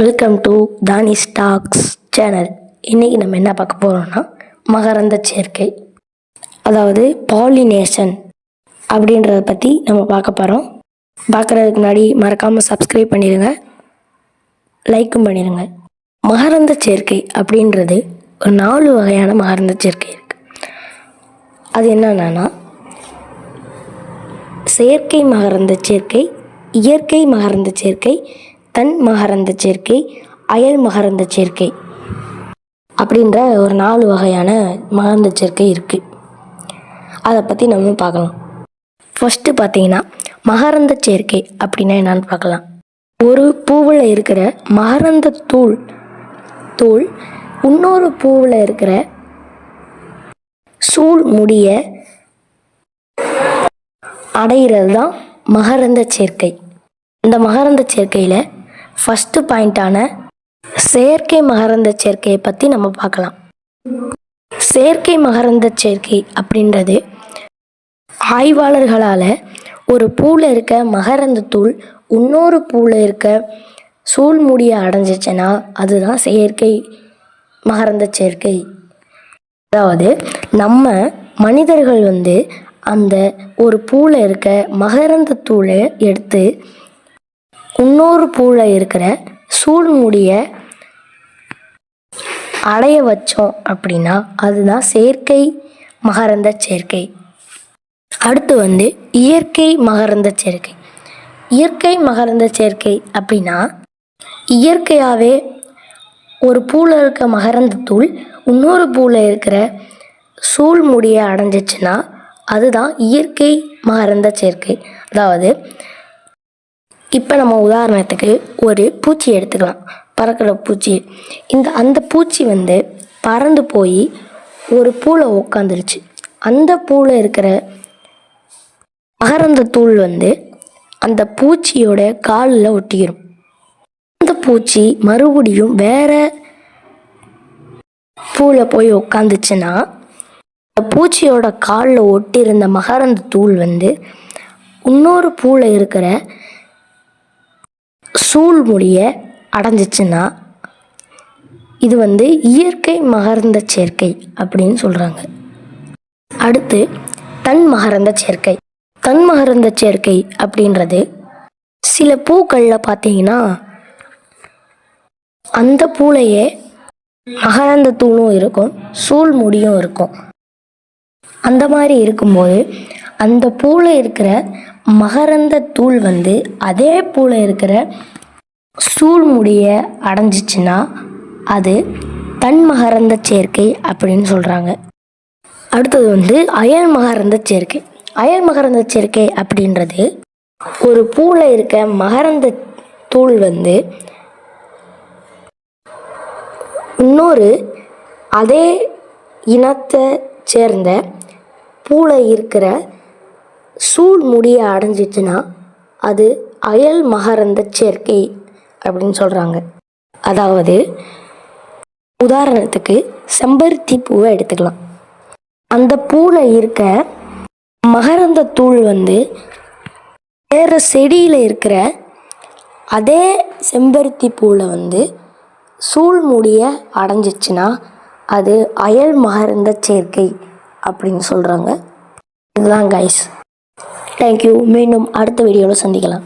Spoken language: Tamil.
Welcome to Thani stocks channel. இன்றைக்கி நம்ம என்ன பார்க்க போகிறோம்னா மகரந்த சேர்க்கை, அதாவது பாலினேஷன் அப்படின்றத பற்றி நம்ம பார்க்க போகிறோம். பார்க்குறதுக்கு முன்னாடி மறக்காமல் சப்ஸ்கிரைப் பண்ணிடுங்க, லைக்கும் பண்ணிடுங்க. மகரந்த சேர்க்கை அப்படின்றது ஒரு 4 வகையான மகரந்த சேர்க்கை இருக்குது. அது என்னென்னா செயற்கை மகரந்த சேர்க்கை, இயற்கை மகரந்த சேர்க்கை, தன் மகரந்த சேர்க்கை, அயல் மகரந்த சேர்க்கை அப்படின்ற ஒரு 4 வகையான மகரந்த சேர்க்கை இருக்குது. அதை பற்றி நம்ம பார்க்கலாம். ஃபஸ்ட்டு பார்த்தீங்கன்னா மகரந்த சேர்க்கை அப்படின்னா என்னன்னு பார்க்கலாம். ஒரு பூவில் இருக்கிற மகரந்த தூள் இன்னொரு பூவில் இருக்கிற சூழ் முடிய அடைகிறது தான் மகரந்த சேர்க்கை. இந்த மகரந்த சேர்க்கையில் ஃபஸ்ட்டு பாயிண்டான செயற்கை மகரந்த சேர்க்கையை பற்றி நம்ம பார்க்கலாம். செயற்கை மகரந்த சேர்க்கை அப்படின்றது ஆய்வாளர்களால் ஒரு பூவில் இருக்க மகரந்த தூள் இன்னொரு பூவில் இருக்க சூழ்முடியை அடைஞ்சிச்சுன்னா அதுதான் செயற்கை மகரந்த சேர்க்கை. அதாவது நம்ம மனிதர்கள் அந்த ஒரு பூவில் இருக்க மகரந்த தூளை எடுத்து இன்னொரு பூவில் இருக்கிற சூழ்முடியை அடைய வச்சோம் அப்படின்னா அதுதான் செயற்கை மகரந்த சேர்க்கை. அடுத்து இயற்கை மகரந்த சேர்க்கை. இயற்கை மகரந்த சேர்க்கை அப்படின்னா இயற்கையாகவே ஒரு பூவில் இருக்க மகரந்த தூள் இன்னொரு பூவில் இருக்கிற சூழ்முடியை அடைஞ்சிச்சுன்னா அதுதான் இயற்கை மகரந்த சேர்க்கை. அதாவது இப்போ நம்ம உதாரணத்துக்கு ஒரு பூச்சி எடுத்துக்கலாம், பறக்கிற பூச்சி. அந்த பூச்சி பறந்து போய் ஒரு பூவில் உட்காந்துருச்சு. அந்த பூவில் இருக்கிற மகரந்த தூள் அந்த பூச்சியோட காலில் ஒட்டிக்கிறோம். அந்த பூச்சி மறுபடியும் வேற பூவில் போய் உட்காந்துச்சுன்னா அந்த பூச்சியோட காலில் ஒட்டியிருந்த மகரந்த தூள் இன்னொரு பூவில் இருக்கிற சூழ்முடியை அடைஞ்சிச்சுன்னா இது இயற்கை மகரந்த சேர்க்கை அப்படின்னு சொல்கிறாங்க. அடுத்து தன் மகரந்த சேர்க்கை. தன் மகரந்த சேர்க்கை அப்படின்றது சில பூக்களில் பார்த்தீங்கன்னா அந்த பூலையே மகரந்த தூளும் இருக்கும், சூழ்முடியும் இருக்கும். அந்த மாதிரி இருக்கும்போது அந்த பூவில் இருக்கிற மகரந்த தூள் அதே பூவில் இருக்கிற சூழ்முடியை அடைஞ்சிச்சுன்னா அது தன் மகரந்த சேர்க்கை அப்படின்னு சொல்கிறாங்க. அடுத்தது அயல் மகரந்த சேர்க்கை. அயல் மகரந்த சேர்க்கை அப்படின்றது ஒரு பூவில் இருக்க மகரந்த தூள் இன்னொரு அதே இனத்தை சேர்ந்த பூவில் இருக்கிற சூழ்முடியை அடைஞ்சிச்சுன்னா அது அயல் மகரந்த சேர்க்கை அப்படின்னு சொல்கிறாங்க. அதாவது உதாரணத்துக்கு செம்பருத்தி பூவை எடுத்துக்கலாம். அந்த பூவில் இருக்க மகரந்த தூள் வேறு செடியில் இருக்கிற அதே செம்பருத்தி பூவில் சூழ்முடியை அடைஞ்சிச்சுன்னா அது அயல் மகரந்த சேர்க்கை அப்படின்னு சொல்கிறாங்க. இதுதான் கைஸ். தேங்க்யூ. மீண்டும் அடுத்த வீடியோவில் சந்திக்கலாம்.